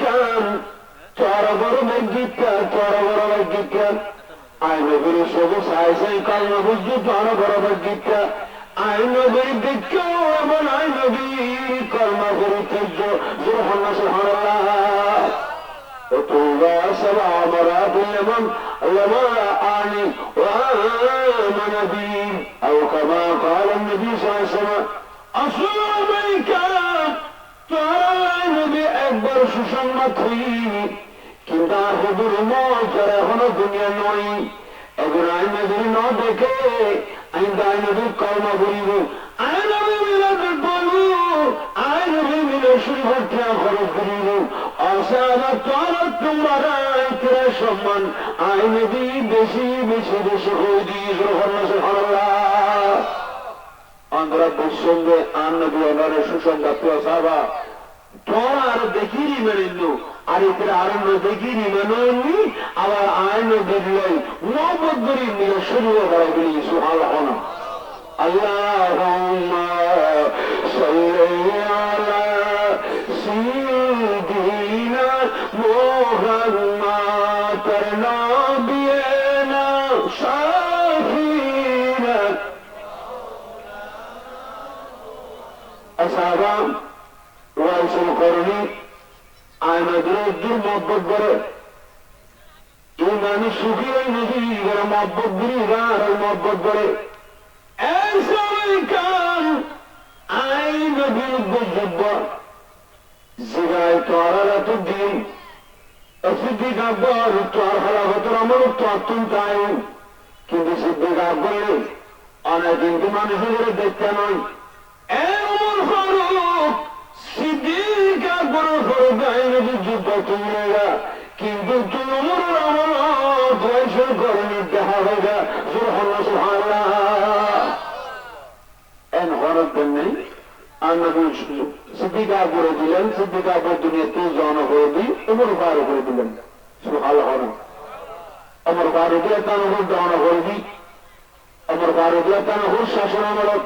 কাম তোরা বড় মেঘিকা তোরা বড় মেঘিকা আই নবীর সবু সাই সাই কালমা বুঝু তোরা বড় মেঘিকা আই নবীর বিজ্ঞ এবং আই নবীর কর্মা পরিত্যাজ্য সুবহানাল্লাহ সুবহানাল্লাহ وطوبى سبع مرات لمن آني وآمن بي أو كما قال النبي صلى الله عليه وسلم أصل بك تعالى نبي أكبر সুসংবাদ হই কিন্তু আর হুজুর মজার এখনো দুনিয়া নয় এখন আইন নবীর ন দেখে আইন আইন নবীর কর্মা করিব আইন নবী মিলাদ বলব আইন নবী মিলে শরীফে খরচ করিব অসাবা তোরা তোমরা ইতরা সম্মান আইন নবী বেশি বেশি বেশি হয়ে দিয়ে সুবহানাল্লাহ অন্তরাত্মার সঙ্গে আন নবী ওনারের সুসংবাদ সাহাবা তোরা আরো দেখিনি মেনিল আর এতে আরো দেখিনি মেনি আবার আইন দেখলেন মোহাম্মদ গরিব মিলে শুরু করা গেলি সুবহানাল্লাহ আল্লাহুম্মা সাল্লি আলা সাইয়্যিদিনা মুহাম্মাদ নাবিয়িনা শাফিনা আসহাবা ওয়াইসুল করনি আয়নাদের মহব্বত করে ইমানি সুখী ওই নদী মহব্বত করি আর মহব্বত করে আই নবীর যোগ্য জিগায় তোরা এত দিন সিদ্দিক আকবর তোর হলাগতর আমার তোর তাই কিন্তু সিদ্দিক আকবর অনেক কিন্তু মানুষের দেখতে নয় এমন ফারুক সিদ্দিক আকবর ফারুক আই নবীর যুদ্ধ তুমিরা কিন্তু তোমার আমার বয়সের করণের দেখা হয়ে যা সুবহানাল্লাহ সুবহানাল্লাহ এন হরত নেই আনবী সিদ্দিক আকবর দিলেন সিদ্দিক আকবর দুনিয়াতে জন হয়ে দি উমর ফারুক করে দিলেন সুবহানাল্লাহ উমর ফারুক তার উপর জন হয়ে দি উমর ফারুক তার উপর শাসন আমলত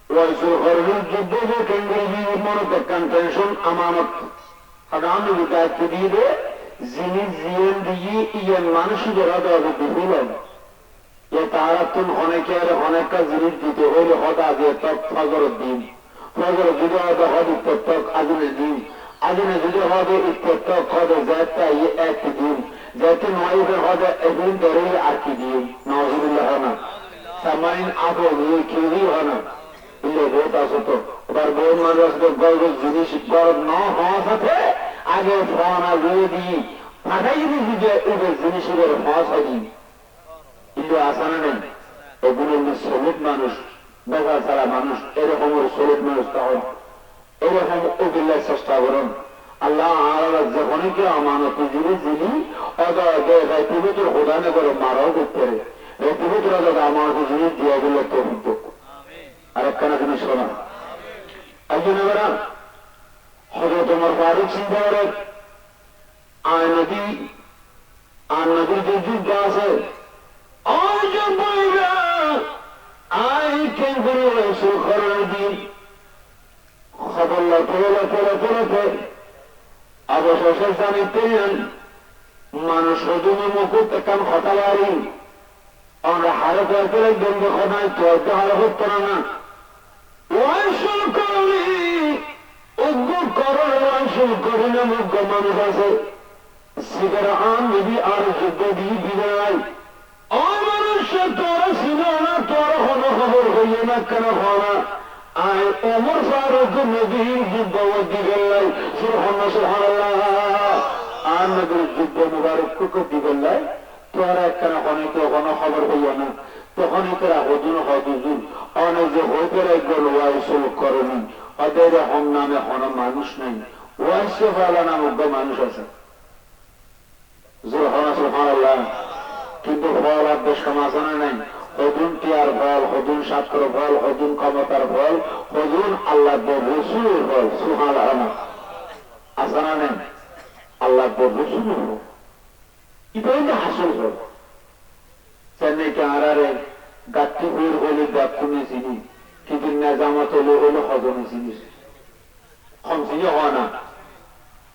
ওয়াইসুল করণের যুদ্ধ যে কেন্দ্রীয় মনোত্যাগ টেনশন আমানত আগামী দায়িত্ব দিয়ে দে যিনি জিএন দিয়ে ইয়েন মানুষদের দিলেন যে তারা তুমি অনেকের অনেকটা জিনিস দিতে হইলে হদা দিয়ে তক ফজরের দিন ফজর যদি হবে হদ ইত্যক আজিনের দিন আজিনে যদি হবে ইত্যক হবে যাত্রা একটি দিন যাতে নয়ের হবে একদিন ধরে আর কি দিন নজরুল্লাহ না সামাইন আবো কেউই হয় না ইলে বহুত আছে তো ওবার বহু মানুষ গল্প জিনিস বড় ন হওয়া সাথে আগে ফোন আর রয়ে দিই পাঠাই দিয়েছি যে ওদের জিনিসের ফস হয়নি কিন্তু আসানা নেই এগুলো শ্রমিক মানুষ বেকার ছাড়া মানুষ এরকম শ্রমিক মানুষ তখন এরকম ওগুলোর চেষ্টা করুন আল্লাহ যখনই কেউ আমানত জিনিস যিনি রেতিভূতর প্রদানে করে মারাও করতে পারে রেতিভূতরা যাতে আমানত জিনিস দিয়ে গেলে তো আর একখানা জিনিস শোনা একজন এবারা হজরত ওমর ফারুক চিন্তা করে আর নদীর যে যুদ্ধ আছে খবর অবশেষে জানি পেলেন মানুষ হজুমে মুকুট একখান কথা বাড়ি আমরা হারে করতে দ্বন্দ্ব খনায় চলতে হারে হতো না ওয়াইসুল করলি উগ্র করণ ওয়াইসুল করিনা মুগ্ধ মানুষ আছে সিগার আন নবী আর যুদ্ধ দিয়ে বিদায় ও মানুষ তোরা ছিল না তোরা হলো খবর হইয়ে না কেন হওয়া আয় ওমর ফারুক নবীর যুদ্ধ দিবেন সুবহানাল্লাহ সুবহানাল্লাহ আর নবীর যুদ্ধ মুবারক কুকুর দিবেন তোরা একখানা অনেকে কোনো খবর হইয়া না তখন এরা হজুন হজুন অনেক যে হইতে গেল ওয়াইসুল করণী ওদের হম নামে কোনো মানুষ নেই ওয়াইসে ফেলা নামক মানুষ আছে কিন্তু ফল আর দেশ সমাজনে নাই হজুন টিয়ার ফল হজুন সাক্ষর ফল হজুন ক্ষমতার ফল হজুন আল্লাহ রসুলের ফল সুবহানাল্লাহ আসানা নেই আল্লাহ রসুলের ফল এটাই যে হাসল ফল চেন্নাইকে আড়ারে গাত্তি হুর হলে গাত্তুমে চিনি কিন্তু নেজামত হলে হলো হজমে চিনি কম চিনি হয় না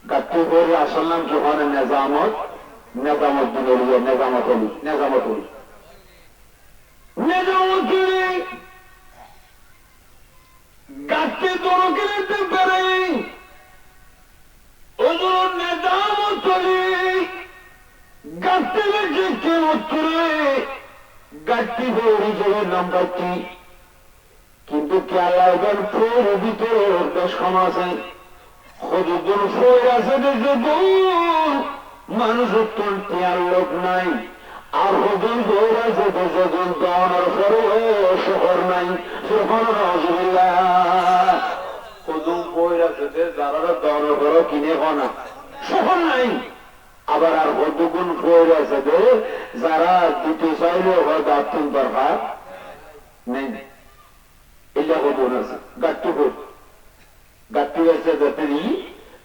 গাত্তি গাট্টি করে আসল নাম কি হয় নেজামত, নেজামত দিন নেজামত অলি, নেজামত অলি, নেজামত অলি গাট্টি দোনোকে নিতে পারে ওগুলো নেজামত অলি গাট্টি লেগে কেমত করে গাট্টি বৌড়ি জলের নাম গাট্টি। কিন্তু কেয়ার ভিতরে বেশ কম আছে, কতজন ফোর আছে মানুষ টিয়ার লোক নাই, আর কতজন ফোর আছে যখন দনের পরে শহর নাই, কতজন ফোর আছে যারা দনের পরে কিনে না শহর নাই, আবার আর কতগুণ ফোর আছে যারা দিতে চাইলে হয়তো আত্মন দরকার নেই। এটা কতজন আছে গাট্টি ফোর, গাট্টি আছে যাত্রী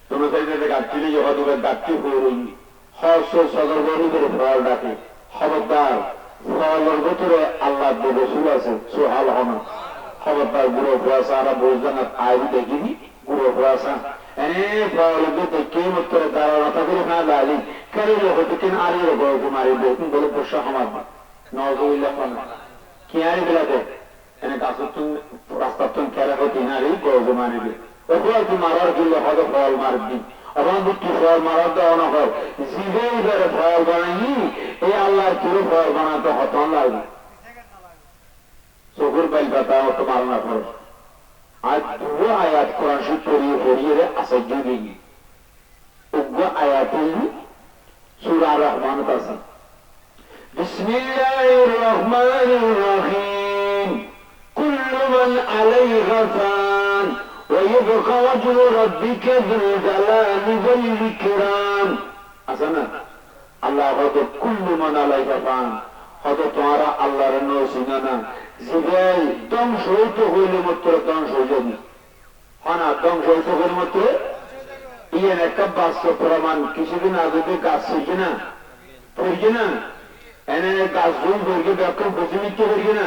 তোমার সাইডে গাট্টি নেই, হয়তো গাট্টি ফোর হর্ষ সদর গরিবের ফল ডাকে। খবরদার ফলের ভিতরে আল্লাহ রসুল আছে, সোহাল হনা খবরদার গুঁড়ো ফুয়াশা আমরা বুঝলাম না, আয়ু দেখিনি গুঁড়ো ফুয়াশা এনে ফল কে মতো তারা মাথা করে খাওয়া দাঁড়ি কেন হয়তো কেন আরে গল্প মারি দেখুন বলে পোষা আমার নজরুল্লাহ কি আরে বেলাতে এনে গাছের রাস্তার খেলা হতো নারী গল্প মারিবে ওগুলো তুই মারার গেলে হয়তো ফল মারবি, আমার দুটি ফল মারার দেওয়া না হয় জিভে ধরে ফল বানাই এই আল্লাহ পুরো ফল বানাতে হতো লাগবে চোখের বাইল পাতা অত মারনা ফল। আজ দুটো আয়াত কোরআন শরীফ পড়িয়ে পড়িয়ে আশ্চর্য নেই, উগ্র আয়াত সূরা রহমান আছে বিসমিল্লাহির রহমানির রহিম কুল্লু মান আলাইহা ফান ويبقى وجه ربك ذو الجلال والإكرام আসনা আল্লাহ হয়তো কুল্লু মান আলাইহা ফান হয়তো তোমারা আল্লাহর নসিনা না জীবন ধ্বংস হইতে হইলে মাত্র ধ্বংস হয়ে যাবে, হয় না ধ্বংস হইতে হইলে মাত্র ইয়ের একটা বাস্তব প্রমাণ। কিছুদিন আগে গাছ হয়েছে না পড়ছে না এনে গাছ জল পড়ছে ব্যাখ্যা বসে নিতে পারছে না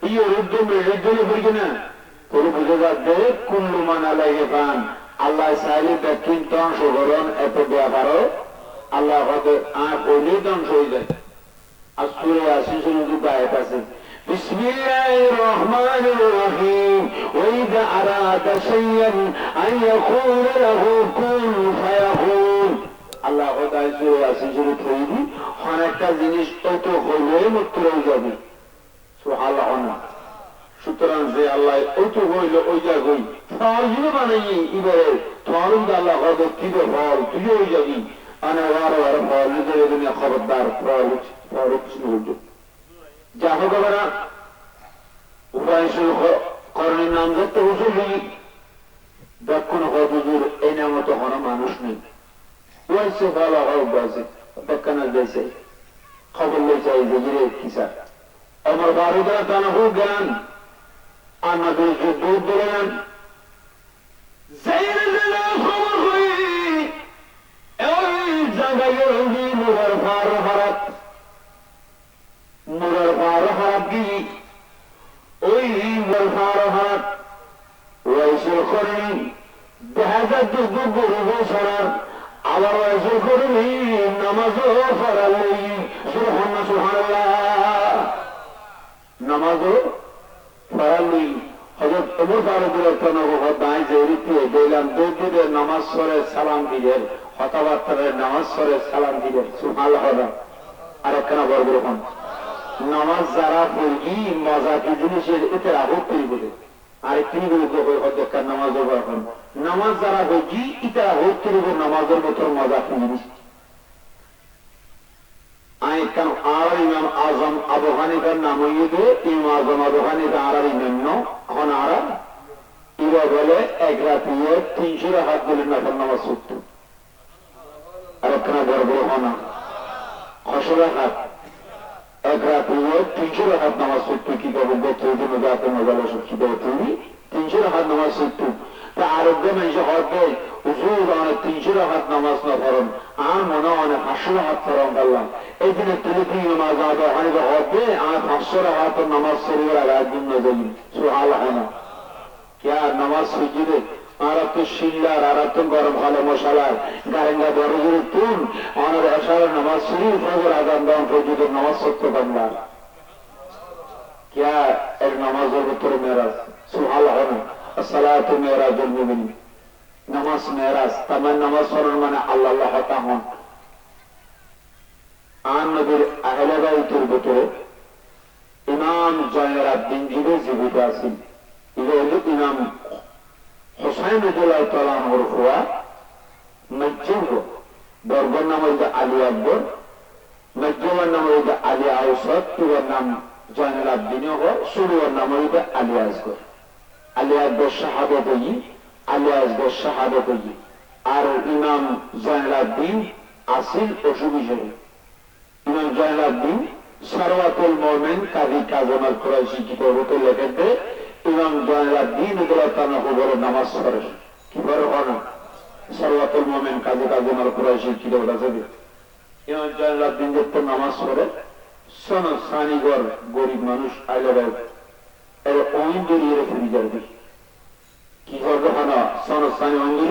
ইয়ে রুদ্ধ মেঘের জলে পড়ছে না করে বুঝে যাচ্ছে কুল্লু মান আলাইহা ফান আল্লাহ চাইলে ব্যক্তি ধ্বংসকরণ এত ব্যাপারও আল্লাহ হয়তো কইলেই ধ্বংস হয়ে যায়। আর সূরা ইয়াসিন দুটো আয়াত আছে বিসমিল্লাহির রহমানির রহিম ওয়াইদা আরাদা শাইআন আন ইয়াকুলা লাহু কুন ফায়াকুন। আল্লাহ হয়তো সূরা ইয়াসিন তৈরি অনেকটা জিনিস তত হইলেই মাত্র হয়ে যাবে, সুবহানাল্লাহ। সুতরাং যে আল্লাহ ওইটু হইল ওই জায়গায় ফল যদি বানাই এবারে ফল আল্লাহ হয়তো কিবে ফল তুই হয়ে যাবি মানে ওয়ার ওয়ার ফল নিজের খবরদার ফল ফল যা হোক আমরা উপায় করণের নাম ধরতে হুজুর দক্ষিণ হুজুর এই নাম তো হন মানুষ নেই ওয়াইসে ফল আছে দক্ষিণা দিয়েছে খবর লই চাই যে কিসা আমার বারোটা টানা হোক জ্ঞান আমাদের যে দুধ দিলেন খবর হই ওই জায়গায় মুরার ফার হারাত মুরার ফার হারাত কি ওই মুরার ফার হারাত ওয়াইসুল করেনি দেখা যায় দুধ গরু সরার আবার ওয়াইসুল করেনি নামাজও ফরাল সুবহানাল্লাহ নামাজও ফরালি হযরত ওমর ফারুক রাদিয়াল্লাহু দাঁড়ায় যে রীতি দিলাম দুধের নামাজ পড়ে সালাম দিলেন হতাবাত্তারের নামাজ পড়ে সালাম দিলেন সুবহানাল্লাহ। আর একখানা বড় রকম নামাজ যারা পড়ি মজা কি জিনিসের এতে আহত করি বলে আরেকটি বলে অধ্যক্ষার নামাজ এখন নামাজ যারা পড়ি এটা আহত করিব নামাজের মতো মজা কি জিনিস আর ইমাম আজম আবু হানিফার নাম হইবে ইমাম আজম আবু হানিফা আর ইমাম এখন আর ইরা বলে এক রাতে 300 রাকাত বলে নফল নামাজ পড়তো আর একখানা বড় বড় হনা 600 রাকাত এক রাতে 300 রাকাত নামাজ পড়তো কি করবো বছরের জন্য যাতে মজা সব কি দেয় তুমি 300 রাকাত নামাজ পড়তো তা আরোগ্য মানুষ হবে হুজুর অনেক 300 রাকাত নামাজ না পড়েন আর মনে অনেক 500 রাকাত পড়ান আল্লাহ এই দিনে তুলি নামাজ আদা হানিফা হবে আর 500 রাকাত নামাজ শরীরের আগে একদিন না যাই সুবহানাল্লাহ। क्या नमाज सुजी আর তো শিল্লার আর তো গরম হলে মশালার গারেঙ্গা বড় জোরে তুন আমার এসার নামাজ শরীর ফজর আগাম দাম পর্যন্ত নামাজ সত্য বাংলা क्या एक नमाजों के तुर मेराज सुहाल होना असलात मेराजुल मुमिन नमाज मेराज तमाम नमाज पढ़ने माने अल्लाह अल्लाह होता हूँ आन नबीर अहले बाइतुर ভিতরে ইমাম জয়নুদ্দিন জীবিত আছেন এটা হলো ইমাম হুসাইন রাদিয়াল্লাহু তাআলা আনহুর ফুয়া মসজিদ বর্গর নাম হলো আলী আকবর মসজিদের নাম হলো আলী আওসাদ পুরো নাম জয়নুদ্দিন ও শুরুর নাম হলো আলী আসগর আলী আকবর শাহাদাত হই আলী আসগর শাহাদাত হই আর ইমাম জয়নুদ্দিন আসিল অসুবিজয় ইমাম জয়নুদ্দিন সরওয়াতুল মুমিন কাজী কাজম আল কুরাইশি কিতাবতে লেখেতে ইমাম জয়নুদ্দিন রাদিয়াল্লাহু তাআলা নামাজ পড়ে কি বড় হনা সরওয়াতুল মুমিন কাজী কাজম আল কুরাইশি কিতাব আছে ইমাম জয়নুদ্দিন যত নামাজ পড়ে সোনা সানিগর গরিব মানুষ আইলে এর ওইন্দ্রিয়ের ফিরে যাবে কি করবে হনা সোনা সানি ওইন্দ্রি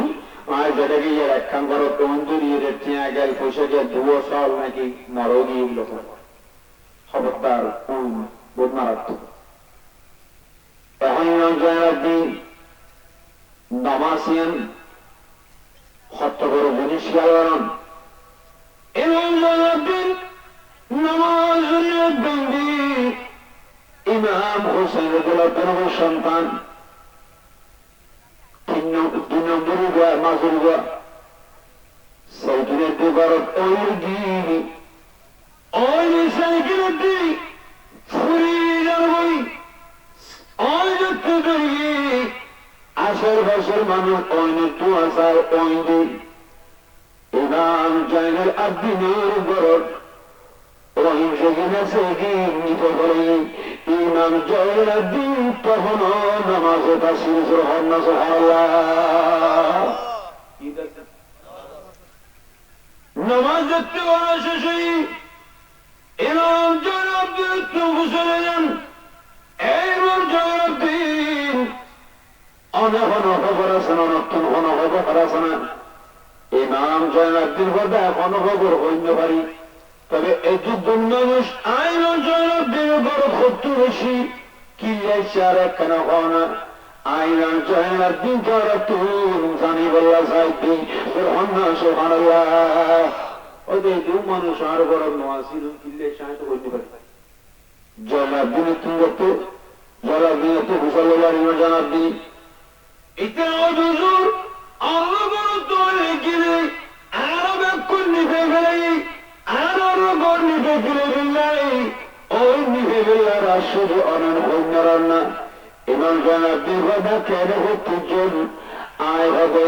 আর যেটাকে এর একখান করো ওইন্দ্রিয়ের টিয়া গেল পয়সা দিয়ে দুও সাল নাকি নরগী লোক খবরদার বহুত মারাত্মক এখন জয়নুদ্দিন নামাজিয়ান হত্যা করে জিনিস গেলেন এবং জয়নুদ্দিন নামাজ বন্দি ইমাম হোসেন রাদিয়াল্লাহু সন্তান দুই নম্বরে মাজুর সাইকেলের দুগারত ওই দিন ওই সাইকেলের দিন ফুরি যাবই ওই যুক্ত করি আশের বছর মানুষ ওই একটু আসার ওই দিন ইমাম জয়নুল আবদিনের গরত ওই সেখানে সেদিন নিতে পারি ইমাম জয়নুদ্দিন তখনও নামাজে তাসির গ্রহণ না সুবহানাল্লাহ নামাজ দেখতে বলা শেষে ইমাম জয়নুদ্দিন চলে যান ইমাম জয়নুদ্দিন অনেক খবর আছে না নতুন খবর আছে না ইমাম জয়নুদ্দিন কথা এখনো খবর হইতে পারি তবে এই যুদ্ধের মানুষ আইন জয়নুদ্দিনের বড় ক্ষতি বেশি কিল্লাইছে আর একখানা হওয়া আইন জয়নুদ্দিন করা তুন জানি বল্লা সাহিত্যি হন্না সুবহানাল্লাহ ওদের দু মানুষ আর বড় নোয়াসির কিল্লাই সাহিত্য করতে পারে জয়নুদ্দিনের তুমি করতো জয়নুদ্দিনের তো হুসাল্লাহ জয়নুদ্দিন এটা হুজুর আল্লাহ বড় দলে গিয়ে আরো বেক্ষণ নিভে ফেলাই আরো গর নিভে ফেলে দিল্লাই ওই নিভে ফেলার আসলে অনন হইনার না ইমাম জয়নুদ্দিন কথা কেন হচ্ছেন আয় হবে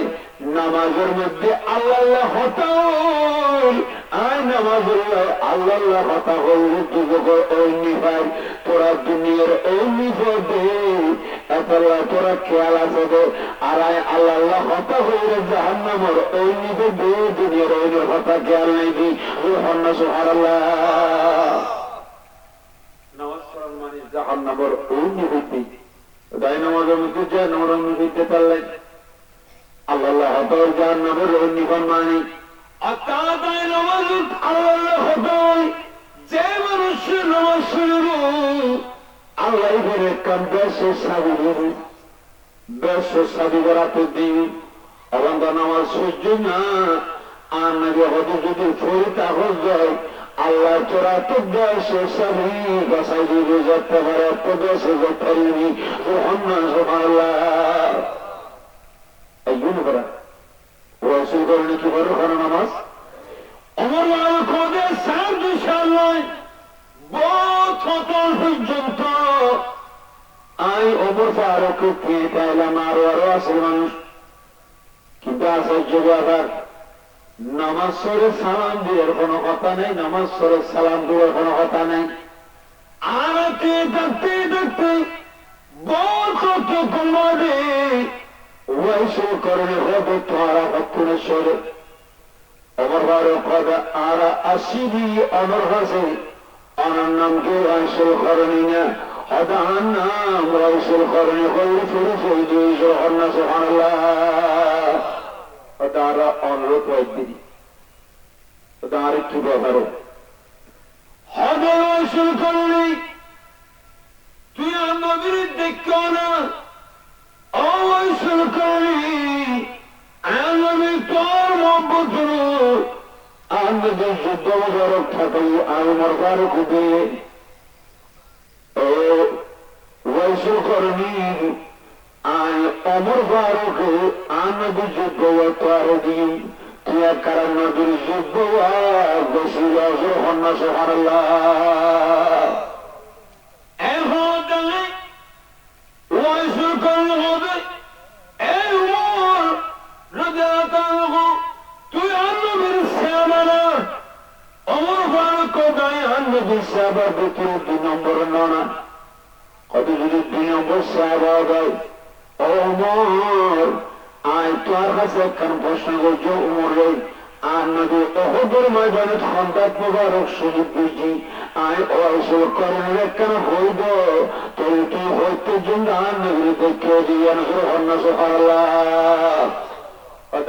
নামাজের মধ্যে আল্লাহ হতা আয় নামাজের আল্লাহ হতা হইলে যুবক ওই নিভাই তোরা দুনিয়ার ওই নিভে এতলা তোরা খেয়াল আছে আর আয় আল্লাহ হতা হইলে জাহান্নামের ওই নিভে দুনিয়ার ওই হতা খেয়াল নাই দি হন্না সুবহানাল্লাহ নামাজ পড়ার মানে জাহান্নামের ওই নিভে দাই নামাজের মধ্যে যে নরম নিভে পারলে আল্লাহ হতার জাহান্নামের ওই নিভন মানে অত্যাদায় নামাজ আল্লাহ হতায় যে মানুষের নামাজ শুরু আল্লাহ করে কাম বেশ সাবি করাতে দিন এবং নামাজ সহ্য না আর নাকি হতে যদি ফরিতা হয়ে যায় আল্লাহ তোরা তো বেশ সাবি বাসাই দিয়ে যেতে পারে তো বেশ যেতে পারিনি সুবহানাল্লাহ এইগুলো করা রসুল করেনি কি বড় খানা নামাজ আমার বাবা খোঁজে সার দিশাল নয় বহুত খতল পর্যন্ত আই ওমর ফারুক পেয়ে পাইলাম আরো আছে মানুষ কিন্তু আশ্চর্য ব্যাপার নামাজ সরে সালাম দেওয়ার কোনো কথা নেই নামাজ সরে সালাম দেওয়ার কোনো কথা নেই আর দেখতে দেখতে বহুত কমে ওয়াইসে করলে হবে তোরা হকুনে সরে অমর ফারুক কথা আর আসিবি অমর হাসে অনার নামকে ওয়াইসে করেনি না হদান নাম রাইসুল করণে কইলে ফিরে ফেলদি জোহন্না সুবহানাল্লাহ হদারা অনুরোধ হইতেরি হদার কি ব্যাপার হদা রাইসুল করণে তুই নবীর দেখো না ও রাইসুল করণে আমি তোর মহব্বত আমি যে যুদ্ধ রক্ষা করি আমি মরবার খুবই ও রাইসুল করণে আমি অমর ফারুক আমি যুদ্ধ তার দিন তুই কারণ নবীর যুদ্ধ বেশি হন্না সুবহানাল্লাহ এখন তাহলে রাইসুল করণে হবে এই উমর রাদিয়াল্লাহু তুই নবীর সাহাবা অমর ফারুক কোথায় নবীর সাহাবা দেখে 2 নম্বর না কত যদি 2 নম্বর সাহাবা হয় ওমর আয় তোর কাছে একখান প্রশ্ন করছো উমর রে আর নবী উহুদের ময়দানে খন্দাক মুবারক শহীদ হয়েছি আয় রাইসুল করণের একখান হইব তুই তুই হইতে জন্য আর নবীর দেখে দিয়ে হন্না সুবহানাল্লাহ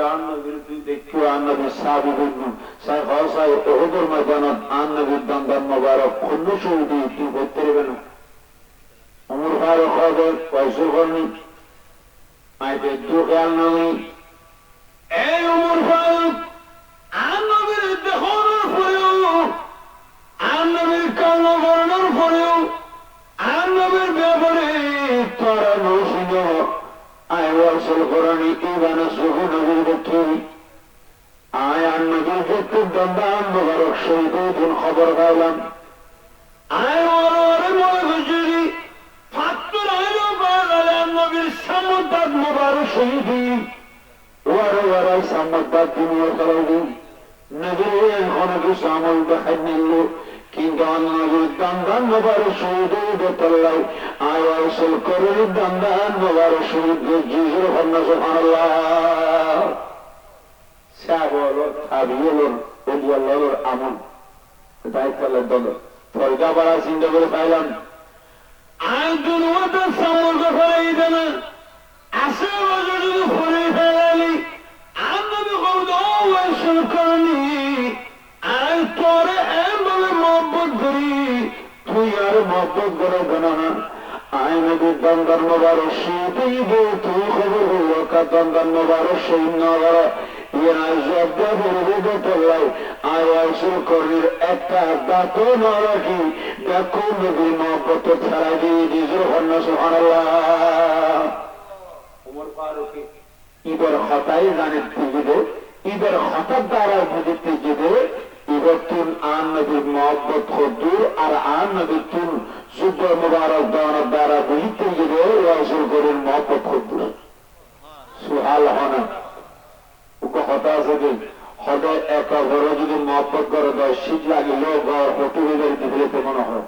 আর নবীর তুই দেখো আর নবীর সাহাবী বলুন সাহেব উহুদের ময়দানে আর নবীর দন্দান মুবারক খুন্ন শহীদ তুই করতে পারবে না উমর ফারুক হবে রাইসুল করণী আয় একটু খেয়াল নই এই উমর ফারুক আর নবীর দেখানোর পরেও আর নবীর কান্না করানোর পরেও আর নবীর ব্যাপারে তোরা নসিন আয় রাইসুল করণী ইবানা সুহু নবীর দেখি আয় আর নবীর দেখতে দন্দান মুবারক শহীদ দিন খবর পাইলাম আয় ওরে মনে করছি ফাত্তর আইলো বাগালাম নবীর সামুদ্দাত মুবারক শহীদ ওরে ওরে সামুদ্দাত দুনিয়া চালাইবি নবীর এখন কিছু আমল দেখাই নিল কিন্তু নবীর দন্দান মুবারক শহীদ বেতল্লাই আয় রাইসুল করণীর দন্দান মুবারক শহীদ জিজুর হন্না সুবহানাল্লাহ সাহাবা তাবিঈন ওলিয়াল্লাহর আমল দায়িত্বের দল ফরজা বাড়া চিন্তা করে পাইলাম আয় দুনিয়াতে সামর্থ ফেলাই দেন আসে যদি ফেলে ফেলালি আমি কৌদ রাইসুল করণী আয় তোরে এমভাবে মহব্বত করি তুই আর মহব্বত করে দেন না আয় নবীর দন্দান মুবারক শহীদ তুই খবর হইল কার দন্দান মুবারক শহীদ না করা রাইসুল করণীর একটা দাঁতও না রাখি দেখো নবীর মহব্বত ছাড়াই দিয়ে নিজের হন্না সুবহানাল্লাহ উমর ফারুক ইবার হতাই জানে বুঝিবে ইবার হঠাৎ দ্বারা বুঝিতে যাবে এবার তুন আর নবীর মহব্বত হদুর আর আর নবীর তুন যুদ্ধ মুবারক দেওয়ার দ্বারা বুঝিতে যাবে রাইসুল করণীর মহব্বত হদুর সুহাল হনা হঠাৎ একা ঘরে যদি মহব্বত করে দেয় শীত লাগিল ঘর হটু হয়ে দিলে মনে হয়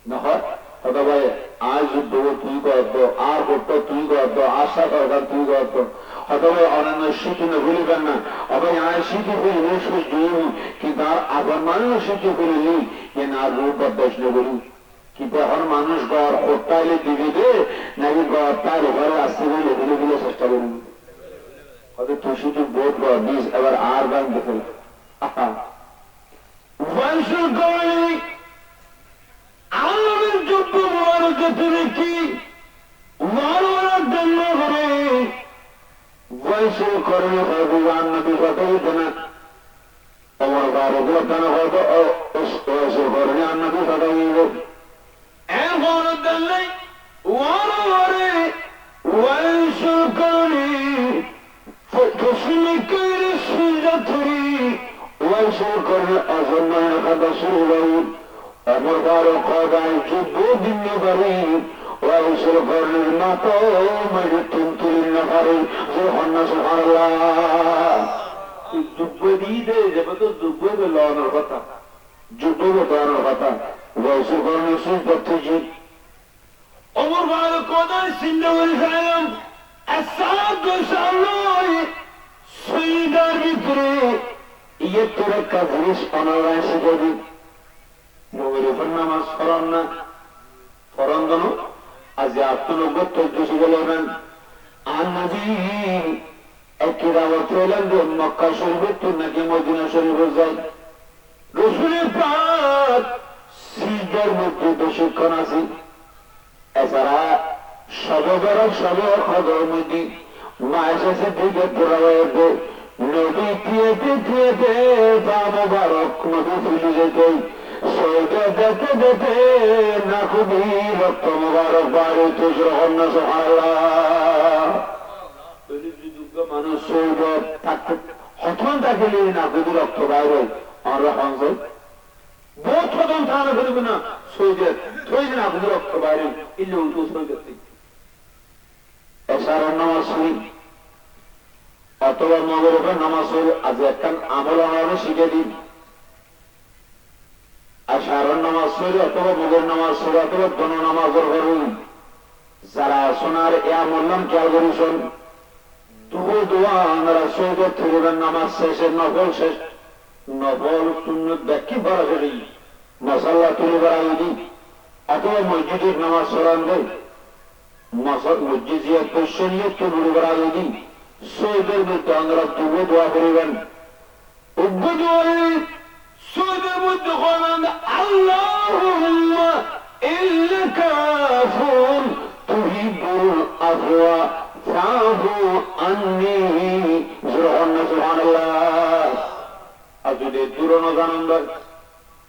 না হয় হয়তো ভাই আজ যুদ্ধ তুই করতো আর করতো তুই করতো আশা দরকার তুই করতো হয়তো ভাই অন্যান্য স্মৃতি না ভুলিবেন না আবার আয় স্মৃতি করি দিই কিন্তু আর আবার মানুষ স্মৃতি করিনি যে না রূপ বদাস না বলি কিন্তু এখন মানুষ ঘর হটাইলে দিবি দে নাকি ঘর তার ঘরে আসতে গেলে দিলে দিলে চেষ্টা করি হয়তো তুই শুধু বোধ কর নিজ এবার আর গান দেখে রাইসুল করণী আল্লাহর যুদ্ধ মুবারক তুমি কি মারওয়ার জন্য করে রাইসুল করণী ভগবান নবী কথাই জানা ওমর ফারুক জানা হয়তো রাইসুল করণী আর নবী কথাই এখন দিল্লি ওয়ারে রাইসুল করণী রাইসুল করণী অজন্য একাদশী অমর ফারুক খোদায় যুদ্ধ দিন পারি রাইসুল করণীর মাথা মেরে তুলতুলি না পারে যে হন্না সুবহানাল্লাহ যুদ্ধ দিয়ে দেয় যাবে তো যুদ্ধ লড়ানোর কথা যুদ্ধ লড়ানোর কথা রাইসুল করণী সুই পড়তেছি অমর ফারুক খোদায় চিন্তা করে ফেলাম শহীদার ভিতরে ইয়ে তোর একটা জিনিস অনারায় শিখে দিন নবীর উপর নামাজ পড়ান না পরন্দন আজ 8 বলেন আর নবী একই দাওয়াত হইলেন যে মক্কা শরীফের তুই নাকি মদিনা শরীফে যাই। রসুলের পাক সিজদার মধ্যে বেশিক্ষণ আছে। এছাড়া সবে বরফ সবে খবর মধ্যে মা এসেছে দিকে পুরা হয়েছে নদী থিয়েতে থিয়েতে পা মোবারক নদী ফুলে যেতে সৈতে দেখতে দেখতে না খুবই রক্ত মোবারক বাড়িতে গ্রহণ সুবহানাল্লাহ। মানুষ সৈব থাকতে হঠাৎ থাকলে না খুবই রক্ত বাইরে আমরা সঞ্চয় বহুত হতন থানা করিব না সৈদের থইলে না খুবই রক্ত বাইরে ইল্লে উল্টো সৈদের এসারের নামাজ শুনি অথবা মগরবের নামাজ শুরু আজ একটা আমল আনারে শিখে দিন। আর সারণ নামাজ শুরু অথবা মগর নামাজ শুরু অথবা দন নামাজের করুন। যারা শোনার এ আমলাম খেয়াল করিছেন দুঃ দোয়া আমরা সৈদের থিরুবেন নামাজ শেষের নফল শেষ নফল সুন্নত ব্যাখ্যা করা করি মশাল্লা তুলে বেড়াই দিই অথবা মসজিদের নামাজ সরান দেয় মসজিদ দর্শনীয় তুলে বেড়াই দিই সৈদের মধ্যে আমরা দুঃ দোয়া করিবেন সৈদের মধ্যে করেন আল্লাহুম্মা ইন্নাকা আফুন তুহিব্বুল আফওয়া ফাআফু আন্নী সুবহানাল্লাহ। আর যদি দুরনো জানন্দ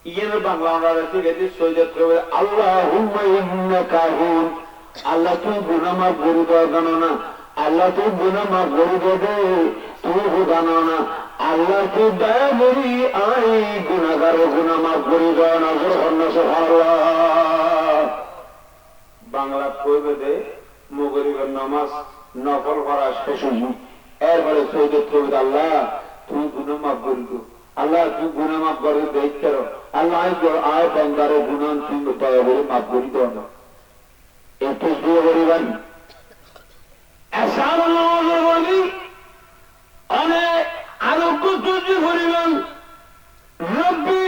ইয়ের বাংলা আমরা শিখে দিই সৈয়দ আল্লাহুম্মা ইন্নাকা আফুন আল্লাহ তুই গুনাহ মাফ করে দাও জানো না আল্লাহ তুই গুনাহ মাফ করে দে তুই জানো না আল্লাহ তুই দয়া করি আই গুনাহগার গুনাহ মাফ করে দাও না সুবহানাল্লাহ। বাংলা কইবে দে মগরিবের নামাজ নফল করা শেষ হইল এরপরে সৈয়দ কইবে আল্লাহ তুই গুনাহ মাফ করে দাও আল্লাহ তুই গুনাহ মাফ করে দেই করো আল্লাহ আয় বান্দারে গুনাহ তুই দয়া করে মাফ করে দাও না একটু দিয়ে করিবেন এসার নামাজের বলি অনেক আরোগ্য তৈরি করিবেন রব্বি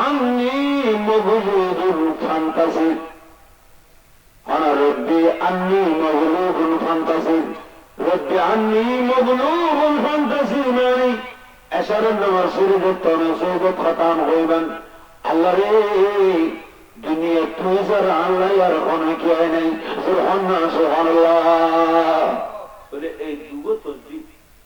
আন্নী মগলুবুন ফান্তাসির আনা রব্বি আন্নী মগলুবুন ফান্তাসির রব্বি আন্নী মগলুবুন ফান্তাসির মানে এসারের নামাজ শুরু করতে না সৈয়দ খতাম হইবেন আল্লাহ রে দুনিয়া তুই যারা আল্লাহ আর অনেকে হয় নাই সুবহানাল্লাহ বলে এই দুগো তসবি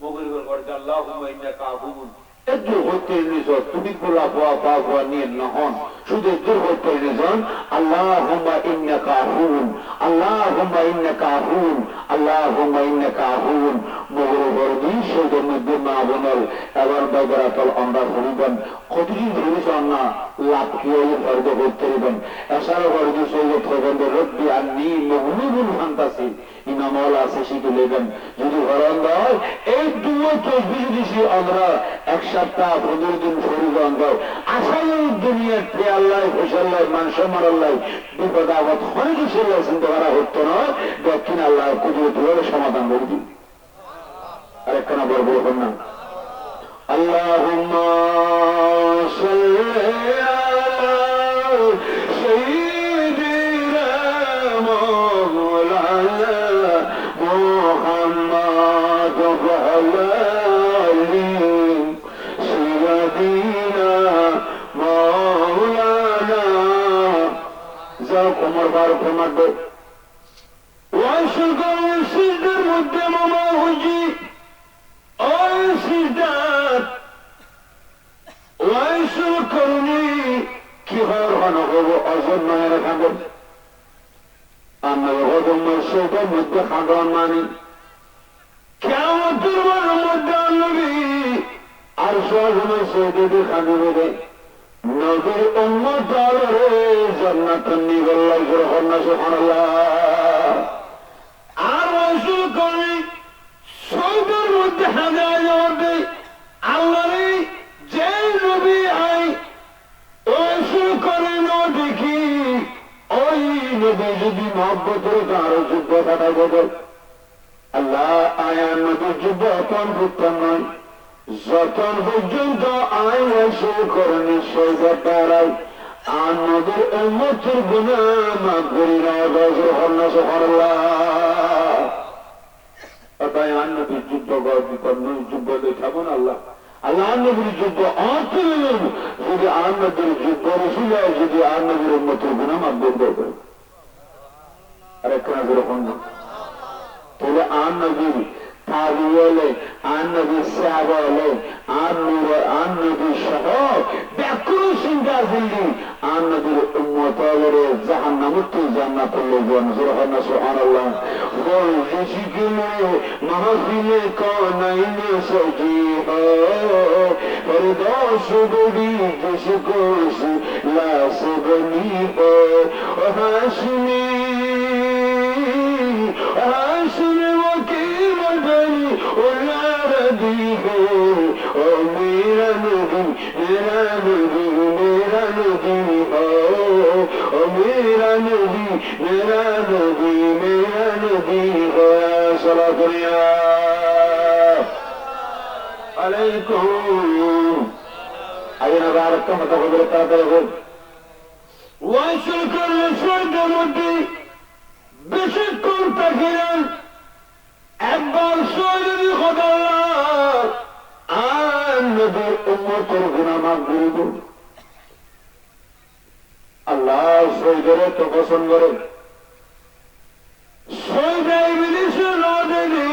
মগরিবের পরে আল্লাহুম্মা ইন্নাকা আফুন একটু হতে নিজ তুমি গোলা পাওয়া নিয়ে নহন শুধু দূর হতে নিজন আল্লাহুম্মা ইন্নাকা আফুন আল্লাহুম্মা ইন্নাকা আফুন আল্লাহুম্মা ইন্নাকা আফুন মগরিবের দিন সৈয়দের মধ্যে মা বনল এবার বাইরাতল আমরা হইবেন কতদিন ধরেছেন না লাভ কি হয়ে ফর্দ করতে দিবেন এসারা ফর্দ সৈয়দ হইবেন রব্বি আন্নী মগলুবুন ফান্তাসি ইমামল আছে শিখে নেবেন যদি হরণ হয় এই দুটো তসবি যদি আমরা এক সপ্তাহ 15 দিন ফরিগন দাও আসলে দুনিয়ার প্রিয় আল্লাহ ফসল্লাহ মানুষ মারাল্লাহ বিপদ আপদ অনেক কিছু চিন্তা করা হতো না দক্ষিণ আল্লাহ কুদরত হলে সমাধান করে দিন। আরেকখানা বলবো এখন না আল্লাহুম্মা সাল্লি আলা সাইয়্যিদিনা মাওলানা মুহাম্মদ ওয়া আলা আলিহি সাইয়্যিদিনা মাওলানা যাও কোমর বার কোমর দে ওয়াশকুর সিজদার মধ্যে মামা হুজি ওই সিজদার ওয়াইসুল করুনি কি হন হব অজন্য এর খাবেন আমরা হদমের সৈদের মধ্যে খাগন মানি কিয়ামতের মধ্যে নবী আর সজনের সৈদের খাগবে রে নবীর উম্মত আলরে জান্নাতুন নিগল্লাহ গ্রহণ সুবহানাল্লাহ। আর ওয়াইসুল করুনি সৈদের মধ্যে হাজার হবে আল্লাহরে যে নবী আই ওয়াইসুল করে দেখি ওই নবী যদি মহব্বতের কারো যুদ্ধ কাটাই দেবে আল্লাহ আয়ার নবীর যুদ্ধ অতন করতাম নয় যতন পর্যন্ত আই ওয়াইসুল করে নিশ্চয় দাঁড়াই আর নবীর উম্মতের গুনাহ মাফ করে নাও সুবহানাল্লাহ সুবহানাল্লাহ তাই আর নবীর যুদ্ধ যুদ্ধ দেখাবো না আল্লাহ আল্লাহ নবীর যুদ্ধ অতুল যদি আর নবীর যুদ্ধ রসুল যদি আর নবীর উম্মতের গুনাহ মাফ করে আরেকখানা যেরকম না তাহলে আর নবীর তাবি হলে আর নবীর সাহাবা হলে আর নবীর সহ ব্যাকুল চিন্তা করলি আর নবীর উম্মত হলে জাহান্নামুক্ত জান্নাত হলে সুবহানাল্লাহ সুবহানাল্লাহ বল জিকিলে মাহফিলে কোনাইনে সজি হো পরদোস বড়ি জিসকো লাস বনি হো হাসমি হাসমি वकील बनी उला रदी हो ओ मेरा नबी मेरा नबी मेरा नबी हो ओ मेरा नबी मेरा नबी मेरा नबी हो सलात अलैकुम आगे नगार का मतलब बताते हो वाइसल कर स्वर्ग मध्य बेशक तकिरन একবার সৈরি খোদা আর নবীর উম্মতের গুনাহ মাফ করে দিন আল্লাহ সৈয়দরে তো পছন্দ করে সৈয়দ ইবলিসের নজরে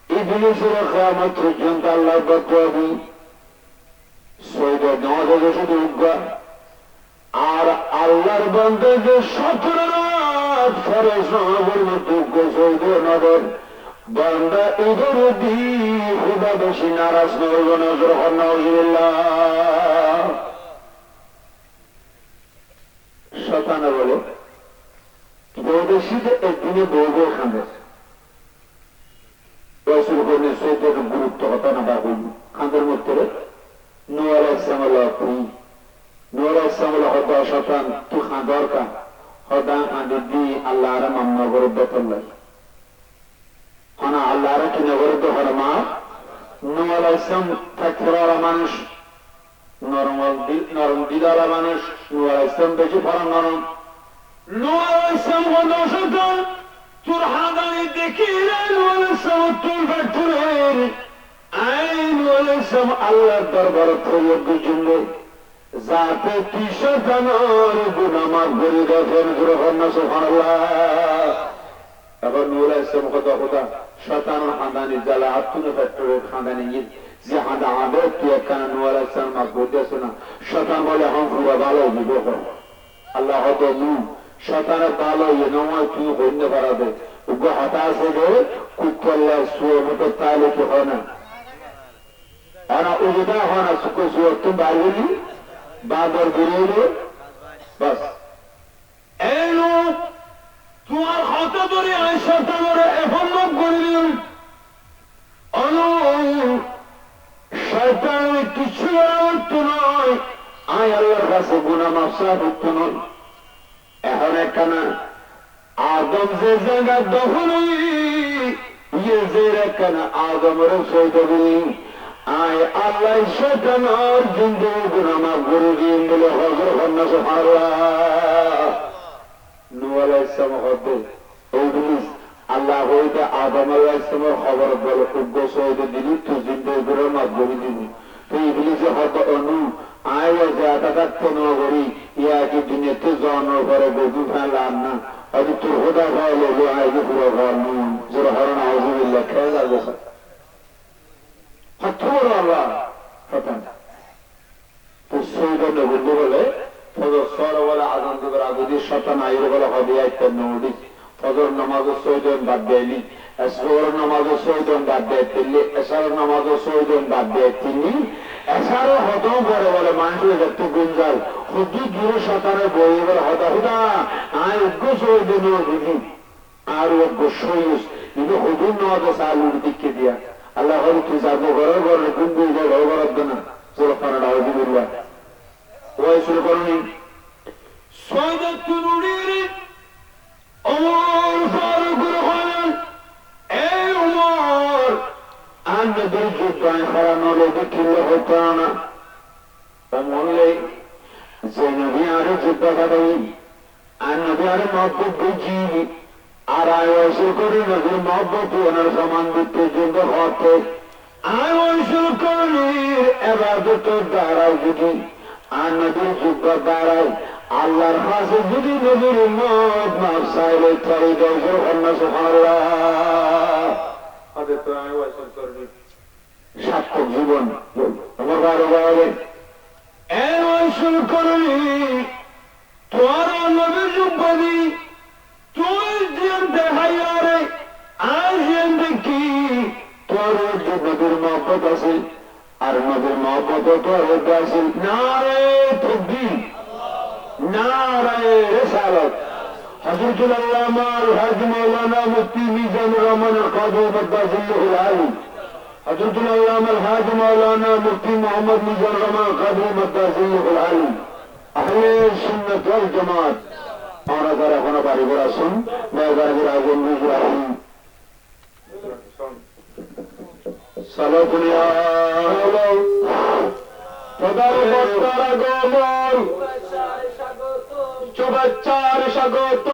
ইবলিসের কিয়ামত পর্যন্ত আল্লাহ বদলাবি সৈয়দ নজরে শুধু উগ্র আর আল্লাহর বান্দা যে 17 রাত ফরজ নামাজের মধ্যে সৈয়দ নজর বান্দা ইধর দি খুদা বেশি নারাজ নজর নজর নাউজুবিল্লাহ শয়তানে বলে বৈদেশিতে একদিনে বউ খান্দে রসুল বললেন সৈয়দের গুরুত্ব হতো না বাবু খান্দের মধ্যে নূহ আলাইহিস সালাম নূহ আলাইহিস সালাম হতো শয়তান তুই খান দরকার হদা খান্দি দি আল্লাহ আর মামনা করে বেতল্লাই হনা আল্লাহ আর কি নগর তো হরমা নূহ আলাইহিস সালাম থাকরা মানুষ নরম দিদারা মানুষ নূহ আলাইহিস সালাম বেশি ফরম নরম নূহ আলাইহিস সালাম হতো শয়তান তোর হাদানি দেখিলেন নূহ আলাইহিস সালাম তুল বাতুলেন আইন নূহ আলাইহিস সালাম আল্লাহর দরবারে প্রয়োগ জন্য যাতে কি শয়তানের গুনাহ মাফ করে দেন সুবহানাল্লাহ এখন নূহ আলাইহিস সালাম খোদা শয়তানের হাদানি জ্বালা আত্মনে ফেটরে খাদানি যে হাদা আবে তুই কেন নূহ আলাইহিস সালাম মাফ করে দেছ না শয়তান বলে হাম পুরো ভালো দিব আল্লাহ হতো নূহ শয়তানের ভালো নয় তুই হইতে পারাবে উগ্র হতাশ হয়ে কুত্তল্লা শুয়ে মতো তাহলে কি হয় না আনা উজুদা হয় না সুখ শুয়ে তুমি বাইরে বাদর বেরিয়ে বাস এলো তোমার হত ধরে আয়সা তোমার এখন লোক করিলেন শয়তানের কিছু অর্থ নয় আয় আল্লাহর কাছে গুনাহ মাফ চাইতে নয় এখন একখানা আদম যে জায়গা দখল ইয়ে যে একখানা আদমের সৈদবি আয় আল্লাহ শয়তানের জিন্দগি গুনাহ মাফ করে দিন বলে হযরত হন্না সুবহানাল্লাহ নূহ আলাইহিস সালাম হতে ইবলিস আল্লাহ হইতে আদম আলাইহিস সালামের খবর বলে উগ্র সৈয়দ দিলি তো জিন্দগি গুনাহ মাফ করে দিবি তো ইবলিস হতে অনু আয় জায়গা থাকতে নগরী ইয়া কি দুনিয়াতে জন্ম করে গভীর ফেলাম না अभी तो खुदा भाव लोग आएगी पूरा कानून जरा हरण आउजुबिल्लाह खेल आ जैसा हथौड़ वाला पता तो सोइदर ने बुद्धू बोले फजर सौर वाला आज़ान के बराबर दी शतन आयर वाला हदियात करने उड़ी फजर नमाज सोइदर बाद देली असर नमाज सोइदर बाद देली असर नमाज सोइदर बाद देली এছাড়াও হতেও পরে বলে মানুষের একটু গুঞ্জাল খুবই দূর শতানে বই এবার হতা হুদা আর উগ্র সই দিন দিদি আর উগ্র সইস কিন্তু হুদুর নয় সালুর দিকে দিয়া আল্লাহ হরি তুই যাবো ঘরের ঘরে গুঞ্জু ঘর ঘর না চলো কানাডা হজিবুল্লাহ ওই শুরু করুন সৈয়দ তুরুনির ওমর ফারুক রহমান এই ওমর নবীর যুদ্ধায় হারানো লোকে কিনলে হতো না মরলে যে নবী আরো জিব্বা বাড়াই আর নবী আরো মহব্বত বুঝি আর আয় অসুর করে নবীর মহব্বত ওনার সমান মৃত্যুর জন্য হতে আয় অসুর করির এবাদত দ্বারাও যদি আর নবীর জিব্বা দাঁড়ায় আল্লাহর কাছে যদি নবীর মত মাফ চাইলে তাই দর্শন কন্যা সুবহানাল্লাহ সার্থক জীবন আমার বারো বাড়াবে শুরু করলি তোর নবীর যুব্বাদি তুই জিয়ান দেখাইয়া রে আর জিয়ান দেখি তোর যে নবীর মহব্বত আছে আর নবীর মহব্বত তোর আছে নারে তকবীর নারে রিসালাত হযরতুল আল্লামা হাজী মাওলানা মুফতি মিজানুর রহমান কাদরী মাদ্দাজিল্লাহুল আলী হযরতুল আল্লামা হাজী মাওলানা মুফতি মুহাম্মদ মিজানুর রহমান কাদরী মাদ্দাজিল্লাহুল আলী আহলে সুন্নাত ওয়াল জামাত আমরা যারা এখনো বাড়ি ঘর আসুন মেয়েদের আগুন ইব্রাহিম সালাতুনিয়া প্রধান বক্তার আগমন শুভেচ্ছার স্বাগত